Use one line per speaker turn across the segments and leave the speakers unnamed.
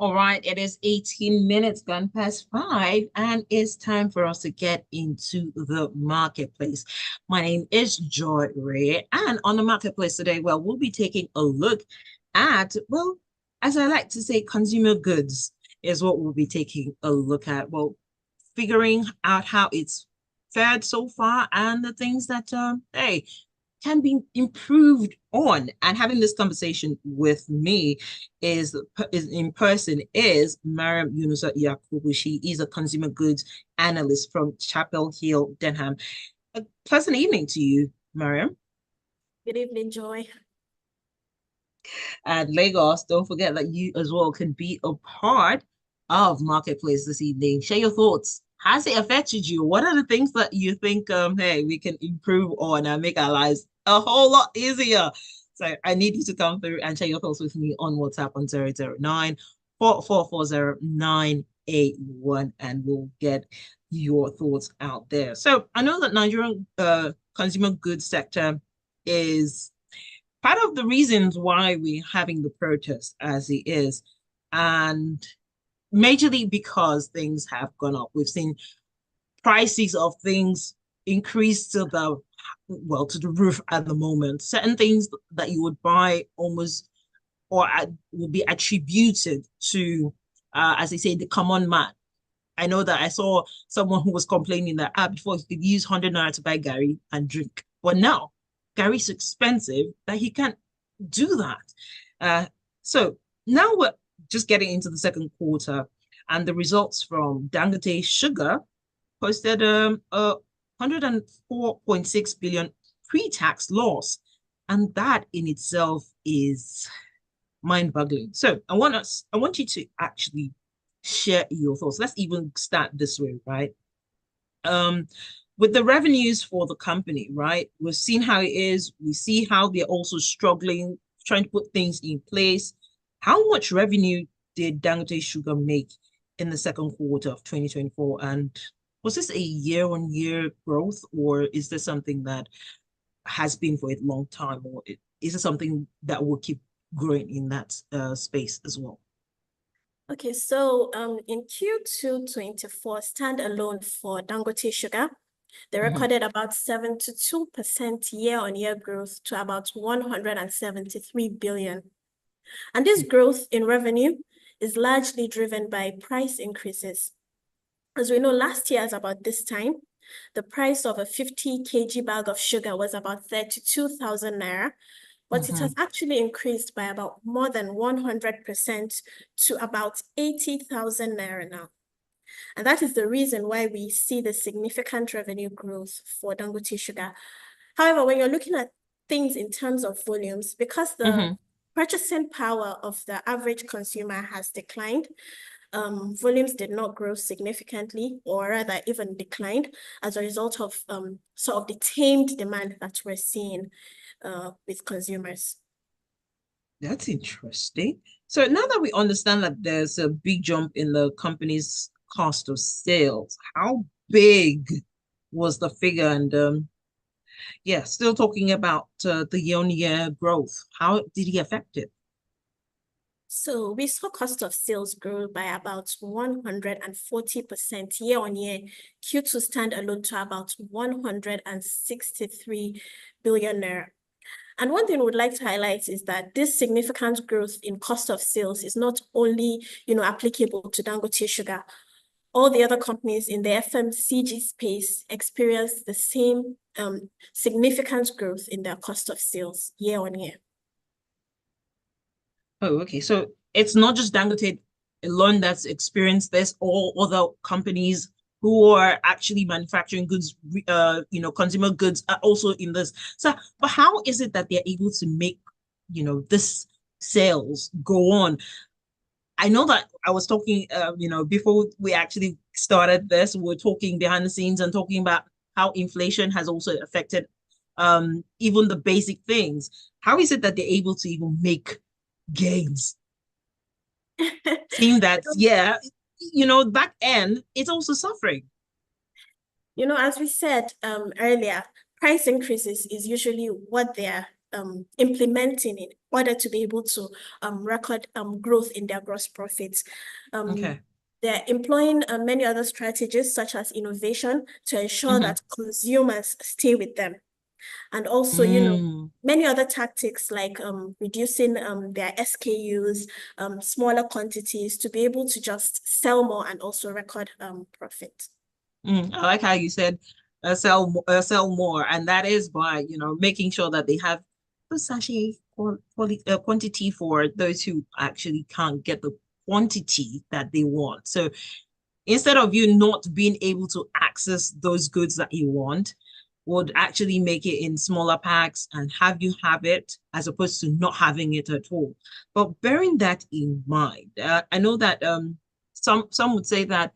All right, it is 18 minutes gone past 5, and it's time for us to get into the marketplace. My name is Joy Ray, and on the marketplace today, well, we'll be taking a look at, well, as I like to say, consumer goods is what we'll be taking a look at. Well, figuring out how it's fared so far and the things that, hey, can be improved on. And having this conversation with me is in person is Maryam Yunusa Yakubu. She is a consumer goods analyst from Chapel Hill, Denham. A pleasant evening to you, Maryam.
Good evening, Joy.
And Lagos, don't forget that you as well can be a part of Marketplace this evening. Share your thoughts. Has it affected you? What are the things that you think, hey, we can improve on and make our lives a whole lot easier? So I need you to come through and share your thoughts with me on WhatsApp on 009 4440 981, and we'll get your thoughts out there. So I know that Nigerian consumer goods sector is part of the reasons why we're having the protest as it is. And majorly because things have gone up. We've seen prices of things increase to the roof at the moment. Certain things that you would buy almost or will be attributed to, as they say, the common man. I know that I saw someone who was complaining that before he could use 100 naira to buy Gary and drink, but now Gary's so expensive that he can't do that. So now we're just getting into the second quarter, and the results from Dangote Sugar posted a 104.6 billion pre-tax loss, and that in itself is mind-boggling. So I want you to actually share your thoughts. Let's even start this way, right? With the revenues for the company, right? We've seen how it is. We see how they're also struggling, trying to put things in place. How much revenue did Dangote Sugar make in the second quarter of 2024? And was this a year-on-year growth, or is this something that has been for a long time, or is it something that will keep growing in that space as well?
Okay, so in Q2 24, standalone for Dangote Sugar, they recorded about 72% year-on-year growth to about 173 billion. And this growth in revenue is largely driven by price increases. As we know, last year, at about this time, the price of a 50 kg bag of sugar was about 32,000 naira, but it has actually increased by about more than 100% to about 80,000 naira now. And that is the reason why we see the significant revenue growth for Dangote Sugar. However, when you're looking at things in terms of volumes, because the purchasing power of the average consumer has declined, volumes did not grow significantly, or rather even declined as a result of sort of the tamed demand that we're seeing with consumers.
That's interesting. So now that we understand that there's a big jump in the company's cost of sales, how big was the figure? And yeah, still talking about the year-on-year growth. How did he affect it?
So we saw cost of sales grow by about 140% year on year, Q2 standalone to about 163 billion naira. And one thing we would like to highlight is that this significant growth in cost of sales is not only, applicable to Dangote Sugar. All the other companies in the FMCG space experienced the same significant growth in their cost of sales year on year.
Oh, okay. So it's not just Dangote alone that's experienced this. All other companies who are actually manufacturing goods, consumer goods are also in this. So, but how is it that they're able to make, this sales go on? I know that I was talking, before we actually started this, we were talking behind the scenes and talking about how inflation has also affected even the basic things. How is it that they're able to even make gains? Seeing that, yeah, back end, it's also suffering.
As we said earlier, price increases is usually what they're implementing in order to be able to record growth in their gross profits.
Okay.
They're employing many other strategies such as innovation to ensure that consumers stay with them. And also, many other tactics like reducing their SKUs, smaller quantities to be able to just sell more and also record profit.
I like how you said sell more, and that is by making sure that they have the sachet quantity for those who actually can't get the quantity that they want. So instead of you not being able to access those goods that you want, would actually make it in smaller packs and have you have it as opposed to not having it at all. But bearing that in mind, I know that some would say that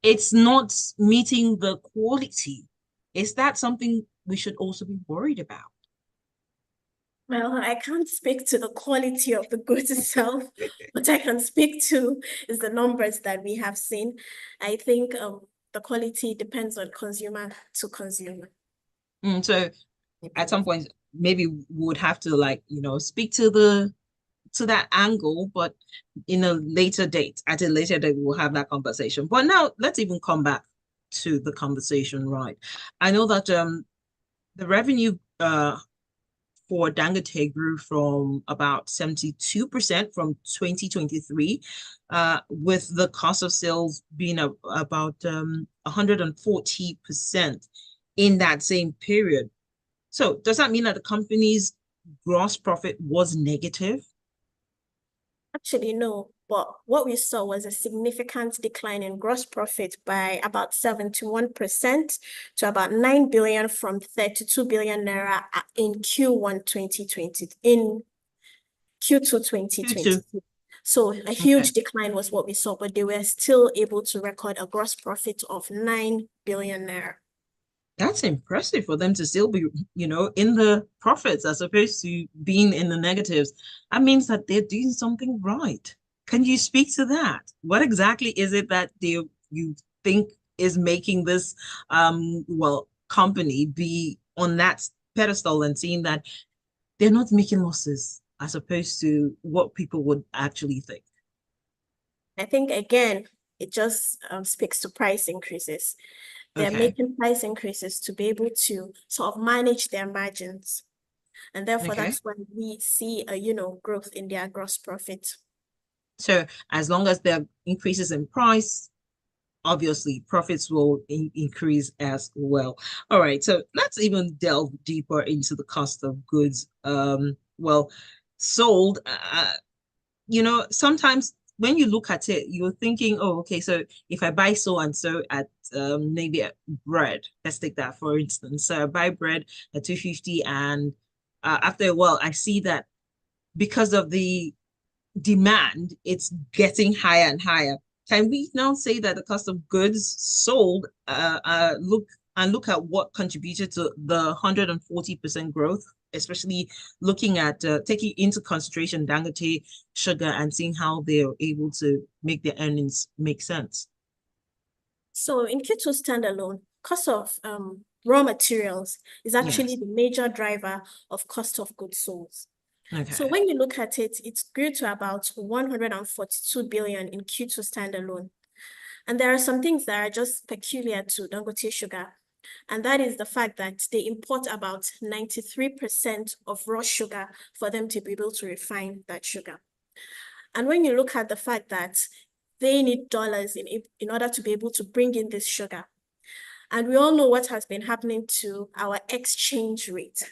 it's not meeting the quality. Is that something we should also be worried about?
Well, I can't speak to the quality of the goods itself. What I can speak to is the numbers that we have seen. I think the quality depends on consumer to consumer.
So at some point, maybe we would have to speak to that angle, but in a later date, at a later date, we'll have that conversation. But now let's even come back to the conversation, right? I know that the revenue for Dangote grew from about 72% from 2023, with the cost of sales being about 140% in that same period. So does that mean that the company's gross profit was negative?
Actually, no. But what we saw was a significant decline in gross profit by about 71% to about 9 billion from 32 billion naira in Q1 2020, in Q2 2022.
Q2.
So a huge decline was what we saw, but they were still able to record a gross profit of 9 billion naira.
That's impressive for them to still be, in the profits as opposed to being in the negatives. That means that they're doing something right. Can you speak to that? What exactly is it that you think is making this company be on that pedestal and seeing that they're not making losses as opposed to what people would actually think?
I think, again, it just speaks to price increases. They're making price increases to be able to sort of manage their margins. And therefore, that's when we see a, growth in their gross profit.
So as long as there are increases in price, obviously profits will increase as well. All right, so let's even delve deeper into the cost of goods sold. Sometimes when you look at it, you're thinking, oh, okay, so if I buy so and so at maybe bread, let's take that for instance. So I buy bread at 250, and after a while, I see that because of the demand, it's getting higher and higher. Can we now say that the cost of goods sold look at what contributed to the 140% growth, especially looking at taking into consideration Dangote Sugar and seeing how they're able to make their earnings make sense?
So in Q2 standalone, cost of raw materials is actually the major driver of cost of goods sold. So when you look at it, it grew to about 142 billion in Q2 standalone. And there are some things that are just peculiar to Dangote Sugar. And that is the fact that they import about 93% of raw sugar for them to be able to refine that sugar. And when you look at the fact that they need dollars in order to be able to bring in this sugar, and we all know what has been happening to our exchange rate.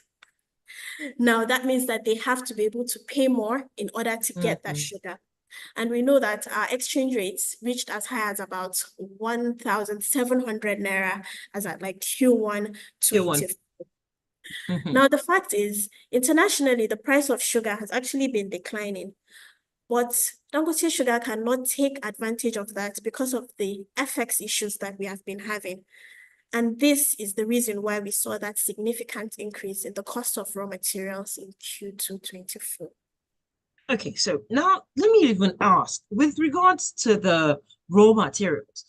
Now, that means that they have to be able to pay more in order to get that sugar. And we know that our exchange rates reached as high as about 1,700 naira as at like Q1 2024. Now, the fact is, internationally, the price of sugar has actually been declining. But Dangote Sugar cannot take advantage of that because of the FX issues that we have been having. And this is the reason why we saw that significant increase in the cost of raw materials in Q2 24.
Okay, so now let me even ask, with regards to the raw materials,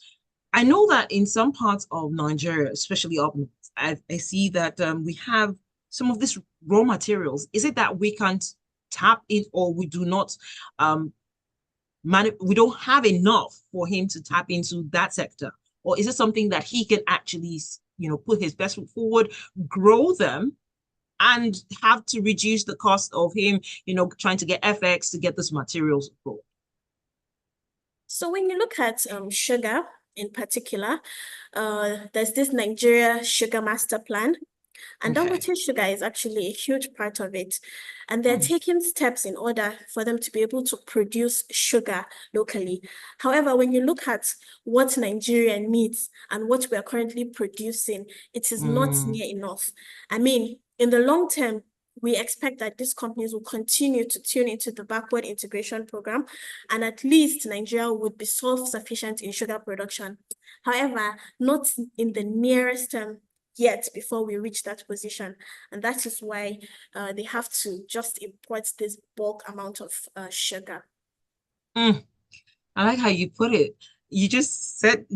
I know that in some parts of Nigeria, especially up north, I see that we have some of these raw materials? Is it that we can't tap in, or we do not we don't have enough for him to tap into that sector? Or is it something that he can actually, put his best foot forward, grow them, and have to reduce the cost of him, trying to get FX to get this materials abroad?
So when you look at sugar in particular, there's this Nigeria Sugar Master Plan. And
Okay.
Dangote Sugar is actually a huge part of it. And they're
Hmm.
taking steps in order for them to be able to produce sugar locally. However, when you look at what Nigeria needs and what we are currently producing, it is not
Mm.
near enough. I mean, in the long term, we expect that these companies will continue to tune into the backward integration program, and at least Nigeria would be self-sufficient in sugar production. However, not in the nearest term yet before we reach that position. And that is why they have to just import this bulk amount of sugar.
Mm. I like how you put it. You just hit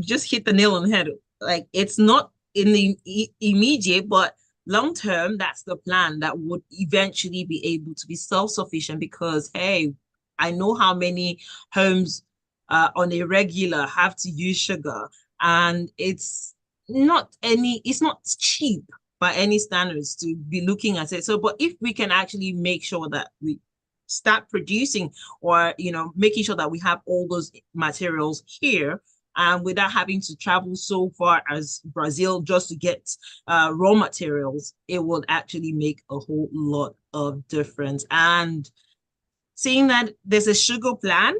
the nail on the head. Like, it's not in the immediate, but long term, that's the plan that would eventually be able to be self-sufficient, because, hey, I know how many homes on a regular have to use sugar, and it's not cheap by any standards to be looking at it. So, but if we can actually make sure that we start producing, or making sure that we have all those materials here, and without having to travel so far as Brazil just to get raw materials, it will actually make a whole lot of difference. And seeing that there's a sugar plan,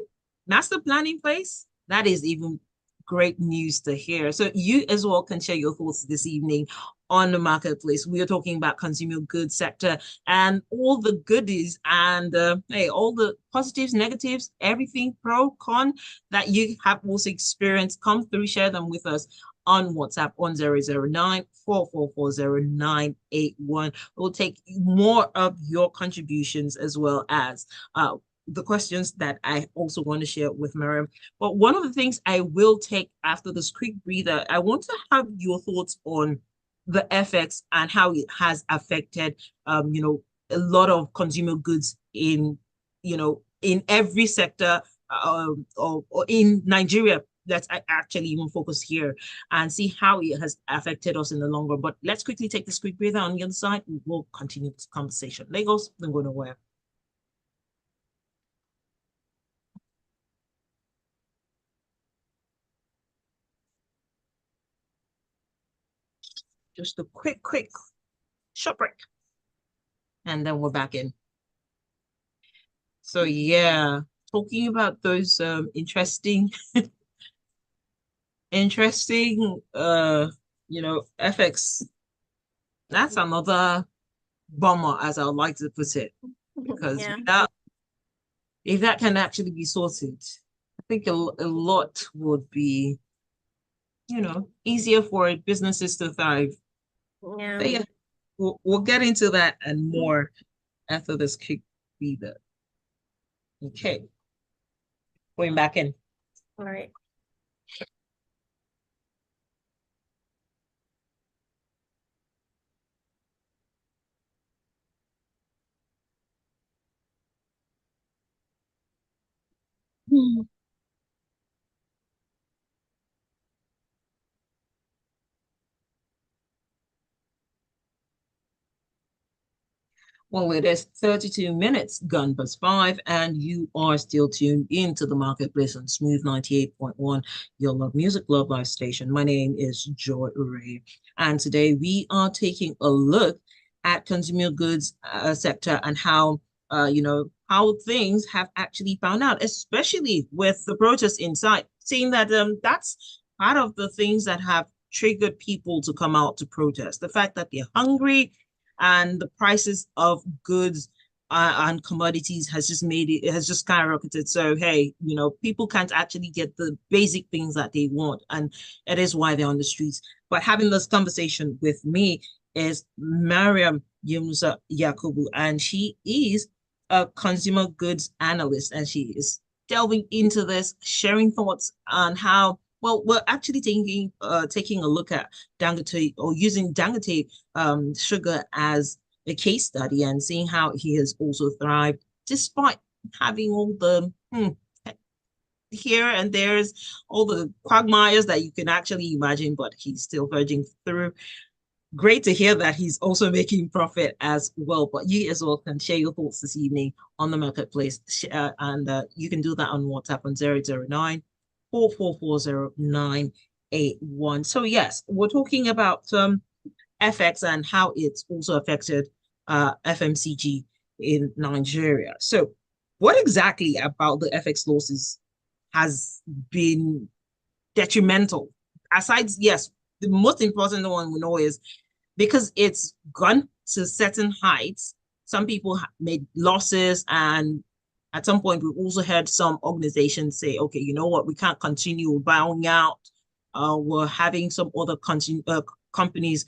master plan in place, that is even great news to hear. So you as well can share your thoughts this evening on the marketplace. We are talking about consumer goods sector and all the goodies, and hey, all the positives, negatives, everything pro, con that you have also experienced. Come through, share them with us on WhatsApp on 009-444-0981. We'll take more of your contributions, as well as the questions that I also want to share with Maryam. But one of the things I will take after this quick breather, I want to have your thoughts on the FX and how it has affected, a lot of consumer goods in every sector, or in Nigeria. Let's actually even focus here and see how it has affected us in the long run. But let's quickly take this quick breather. On the other side, we'll continue this conversation. Lagos, don't go nowhere. Just a quick short break, and then we're back in. So yeah, talking about those interesting FX, that's another bummer, as I would like to put it, because
Yeah.
if that can actually be sorted, I think a lot would be, easier for businesses to thrive.
Yeah.
So yeah, we'll get into that and more after this quick feeder. Okay, going back in.
All right.
Well, it is 32 minutes gone past five, and you are still tuned into the marketplace on Smooth 98.1, your love music, love life station. My name is Joy Urueye, and today we are taking a look at consumer goods sector, and how things have actually found out, especially with the protests inside, seeing that that's part of the things that have triggered people to come out to protest. The fact that they're hungry, and the prices of goods and commodities has just made it has just skyrocketed. So hey, people can't actually get the basic things that they want, and it is why they're on the streets. But having this conversation with me is Maryam Yunusa Yakubu, and she is a consumer goods analyst, and she is delving into this, sharing thoughts on how, well, we're actually taking a look at Dangote, or using Dangote sugar as a case study and seeing how he has also thrived despite having all the here and there's all the quagmires that you can actually imagine, but he's still verging through. Great to hear that he's also making profit as well. But you as well can share your thoughts this evening on the marketplace. And you can do that on WhatsApp on 009 4440981. So yes, we're talking about FX and how it's also affected FMCG in Nigeria. So what exactly about the FX losses has been detrimental? Aside, yes, the most important one we know is because it's gone to certain heights, some people made losses. And at some point, we've also heard some organizations say, okay, you know what, we can't continue buying out. We're having some other companies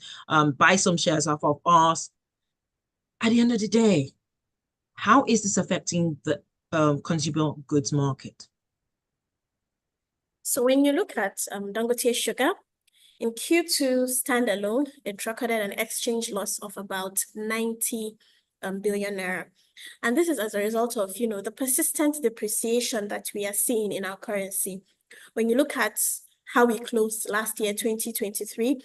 buy some shares off of us. At the end of the day, how is this affecting the consumer goods market?
So when you look at Dangote Sugar, in Q2 standalone, it recorded an exchange loss of about 90 billion naira. And this is as a result of, the persistent depreciation that we are seeing in our currency. When you look at how we closed last year, 2023,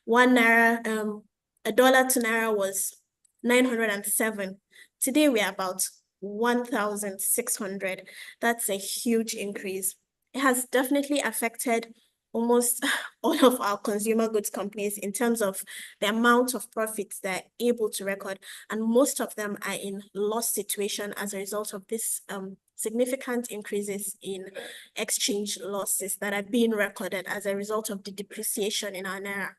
one naira, a dollar to naira was 907. Today, we are about 1,600. That's a huge increase. It has definitely affected almost all of our consumer goods companies in terms of the amount of profits they're able to record. And most of them are in loss situation as a result of this significant increases in exchange losses that are being recorded as a result of the depreciation in our naira.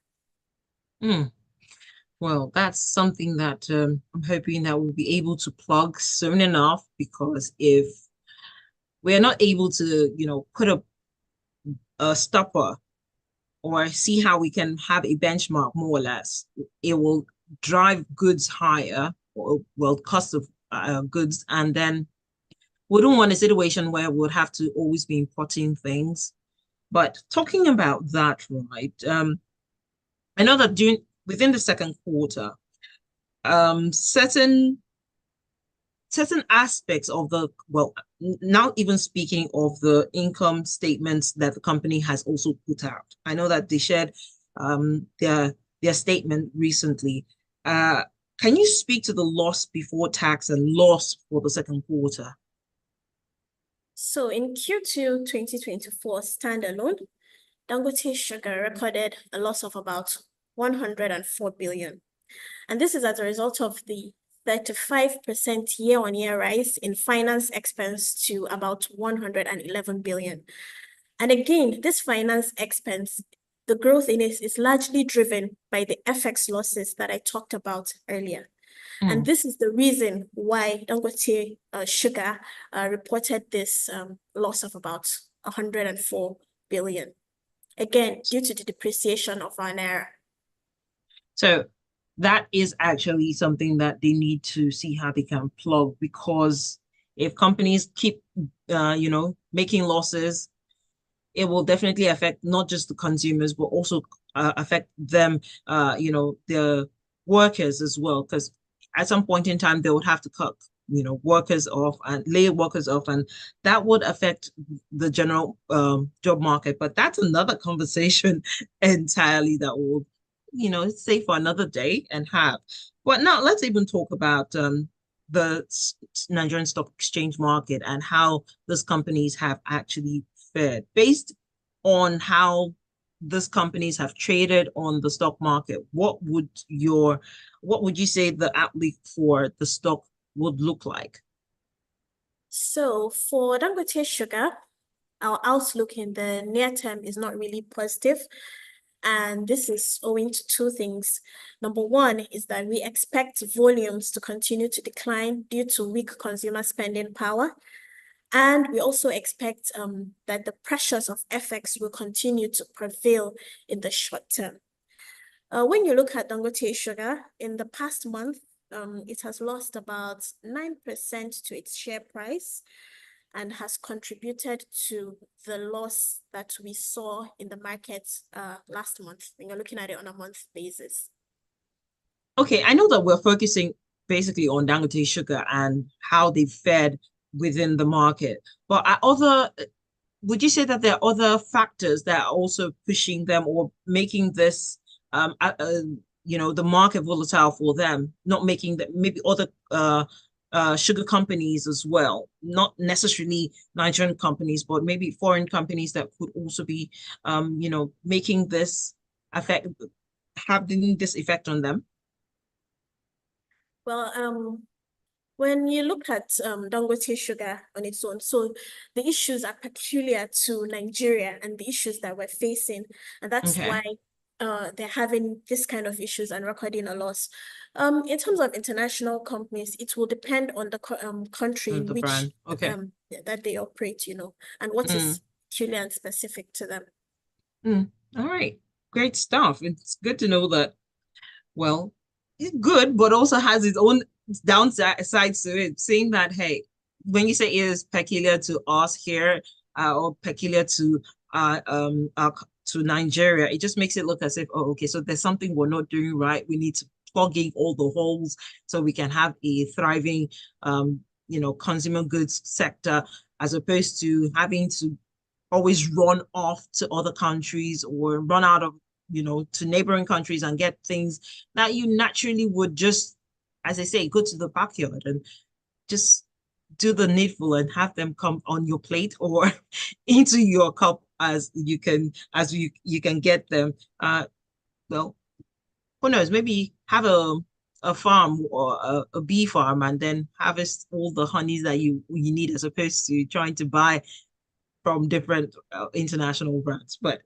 Well, that's something that I'm hoping that we'll be able to plug soon enough, because if we're not able to, put a stopper or see how we can have a benchmark more or less, it will drive goods higher, or well, cost of goods. And then we don't want a situation where we'll have to always be importing things. But talking about that, right? I know that within the second quarter, certain aspects of the, well, now even speaking of the income statements that the company has also put out. I know that they shared their statement recently. Can you speak to the loss before tax and loss for the second quarter?
So in Q2 2024 standalone, Dangote Sugar recorded a loss of about 104 billion. And this is as a result of the 35% year-on-year rise in finance expense to about 111 billion. And again, this finance expense, the growth in it is largely driven by the FX losses that I talked about earlier. And this is the reason why Dangote Sugar reported this loss of about 104 billion. Again, due to the depreciation of our naira.
So that is actually something that they need to see how they can plug, because if companies keep, making losses, it will definitely affect not just the consumers, but also affect them, the workers as well. Because at some point in time, they would have to cut, workers off and lay workers off, and that would affect the general job market. But that's another conversation entirely that will, stay for another day and have. But now let's even talk about the Nigerian stock exchange market and how these companies have actually fared based on how these companies have traded on the stock market. What would you say the outlook for the stock would look like?
So for Dangote Sugar, our outlook in the near term is not really positive. And this is owing to two things. Number one is that we expect volumes to continue to decline due to weak consumer spending power. And we also expect that the pressures of FX will continue to prevail in the short term. When you look at Dangote Sugar, in the past month, it has lost about 9% to its share price and has contributed to the loss that we saw in the market last month when you're looking at it on a month basis.
Okay, I know that we're focusing basically on Dangote Sugar and how they fared within the market, but are other would you say that there are other factors that are also pushing them or making this the market volatile for them, not making that maybe other sugar companies as well, not necessarily Nigerian companies, but maybe foreign companies that could also be making this affect having this effect on them.
Well, when you look at Dangote sugar on its own, so the issues are peculiar to Nigeria and the issues that we're facing, and that's
Okay.
why they're having this kind of issues and recording a loss. In terms of international companies, it will depend on the country in
The
which
brand. Okay.
that they operate, and what
Mm.
is peculiar and specific to them.
Mm. All right. Great stuff. It's good to know that. Well, it's good, but also has its own downsides to it. Saying that, hey, when you say it is peculiar to us here, or peculiar to Nigeria, it just makes it look as if, oh, okay, so there's something we're not doing right. We need to plug in all the holes so we can have a thriving, consumer goods sector, as opposed to having to always run off to other countries or run out of to neighboring countries and get things that you naturally would just, as I say, go to the backyard and just do the needful and have them come on your plate or into your cup as you can get them. Well, who knows, maybe have a farm or a bee farm and then harvest all the honeys that you need, as opposed to trying to buy from different international brands. But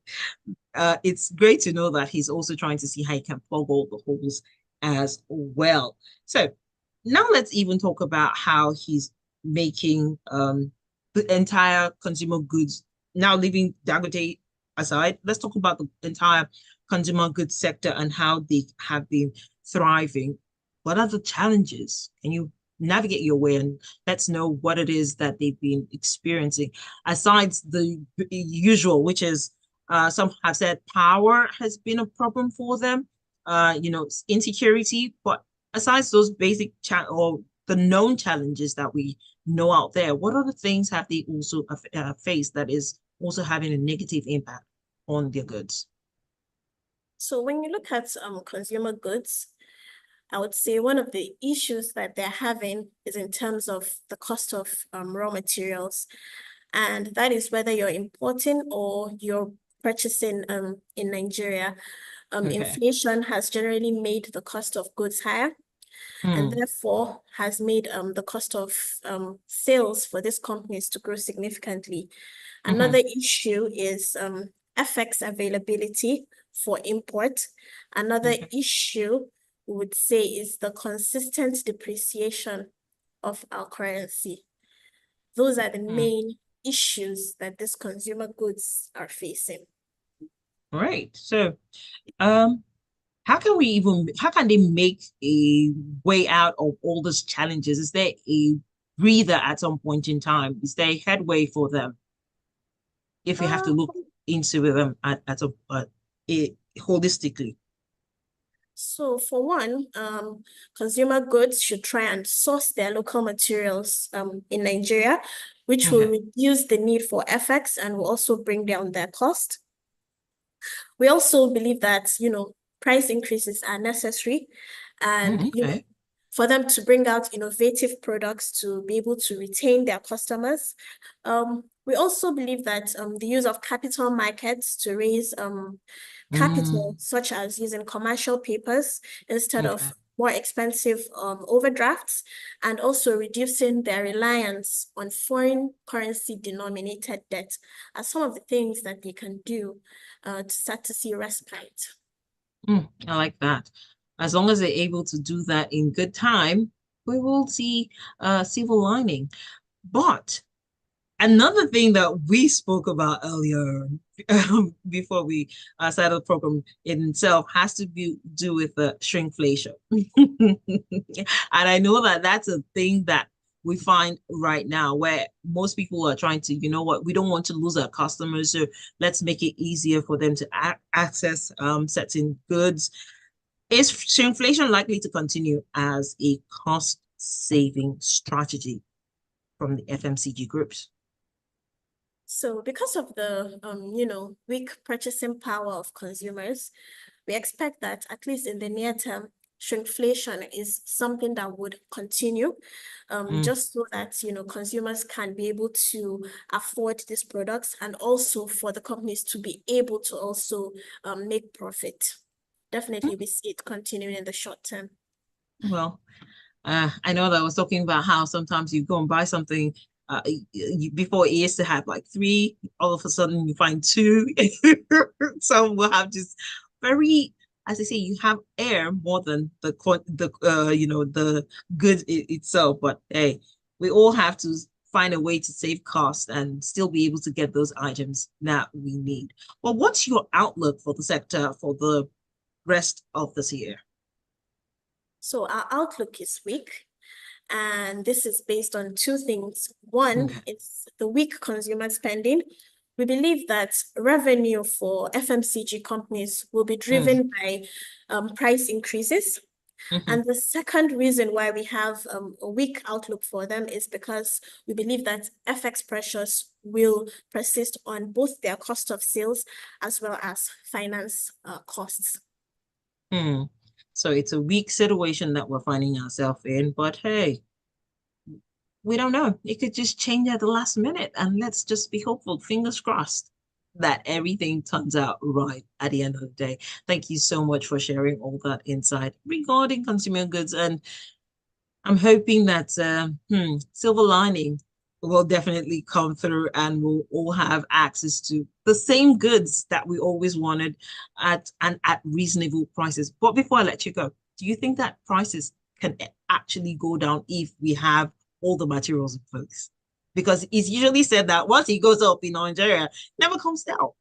it's great to know that he's also trying to see how he can plug all the holes as well. So now let's even talk about how he's making the entire consumer goods. Now leaving Dangote aside, let's talk about the entire consumer goods sector and how they have been thriving. What are the challenges? Can you navigate your way and let's know what it is that they've been experiencing, aside the usual, which is some have said power has been a problem for them, insecurity. But aside those basic or the known challenges that we know out there, what other things have they also faced that is also having a negative impact on their goods?
So when you look at consumer goods, I would say one of the issues that they're having is in terms of the cost of raw materials. And that is whether you're importing or you're purchasing in Nigeria.
Okay.
Inflation has generally made the cost of goods higher and
Mm,
therefore has made the cost of sales for these companies to grow significantly. Another
mm-hmm,
issue is FX availability for import. Another
okay.
issue we would say is the consistent depreciation of our currency. Those are the
Mm,
main issues that these consumer goods are facing.
right. So, um, how can they make a way out of all these challenges? Is there a breather at some point in time? Is there a headway for them if you have to
Uh,
look into them a holistically?
so for one, consumer goods should try and source their local materials in Nigeria, which will
Okay.
reduce the need for FX and will also bring down their cost. We also believe that, price increases are necessary and,
Okay.
for them to bring out innovative products to be able to retain their customers. We also believe that the use of capital markets to raise capital,
Mm,
such as using commercial papers instead
okay.
of more expensive overdrafts, and also reducing their reliance on foreign currency denominated debt are some of the things that they can do to start to see respite.
I like that. As long as they're able to do that in good time, we will see silver lining. But another thing that we spoke about earlier before we started the program in itself has to do with the shrinkflation. And I know that that's a thing that we find right now where most people are trying to, you know what, we don't want to lose our customers, so let's make it easier for them to access certain goods. Is shrinkflation likely to continue as a cost-saving strategy from the FMCG groups?
So because of the weak purchasing power of consumers, we expect that at least in the near term, shrinkflation is something that would continue, just so that consumers can be able to afford these products and also for the companies to be able to also make profit. Definitely, we see it continuing in the short term.
Well, I know that I was talking about how sometimes you go and buy something before it used to have like three, all of a sudden you find two. Some will have just very, as I say, you have air more than the goods itself. But hey, we all have to find a way to save costs and still be able to get those items that we need. Well, what's your outlook for the sector for the rest of this year?
So our outlook is weak. And this is based on two things. One
Okay.
is the weak consumer spending. We believe that revenue for FMCG companies will be
Mm,
driven by price increases.
mhm.
And the second reason why we have a weak outlook for them is because we believe that FX pressures will persist on both their cost of sales as well as finance costs.
Hmm. So it's a weak situation that we're finding ourselves in, but hey, we don't know. It could just change at the last minute, and let's just be hopeful, fingers crossed, that everything turns out right at the end of the day. Thank you so much for sharing all that insight regarding consumer goods, and I'm hoping that silver lining will definitely come through and we'll all have access to the same goods that we always wanted at reasonable prices. But before I let you go, do you think that prices can actually go down if we have all the materials in place? Because it's usually said that once it goes up in Nigeria, it never comes down.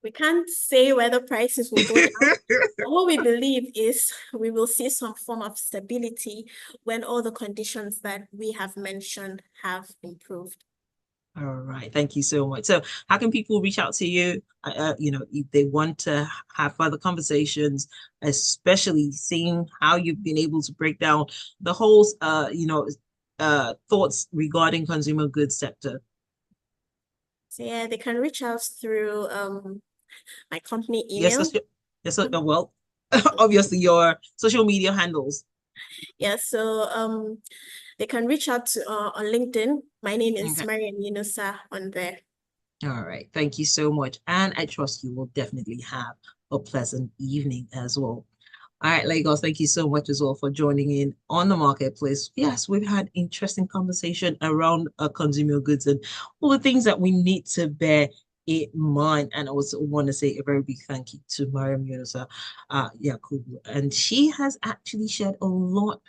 We can't say whether prices will go down. What we believe is we will see some form of stability when all the conditions that we have mentioned have improved.
All right. Thank you so much. So, how can people reach out to you? If they want to have further conversations, especially seeing how you've been able to break down the whole, thoughts regarding consumer goods sector.
So yeah, they can reach out through my company
Yes,
email.
well, obviously your social media handles.
Yeah, so they can reach out to on LinkedIn. My name is
Okay.
Maryam Yunusa on there.
All right. Thank you so much. And I trust you will definitely have a pleasant evening as well. All right, Lagos, thank you so much as well for joining in on the marketplace. Yes, we've had interesting conversation around consumer goods and all the things that we need to bear in mind. And I also want to say a very big thank you to Maryam Yunusa Yakubu. And she has actually shared a lot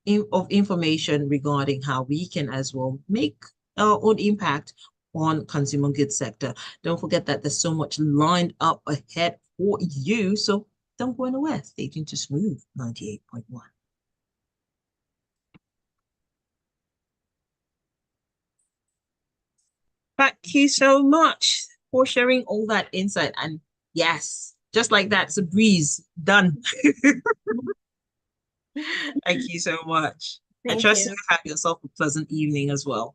of information regarding how we can as well make our own impact on consumer goods sector. Don't forget that there's so much lined up ahead for you. So don't go anywhere. Stay tuned to Smooth 98.1. Thank you so much for sharing all that insight. And yes, just like that, it's a breeze. Done. Thank you so much. I
Thank
trust you
you.
have yourself a pleasant evening as well.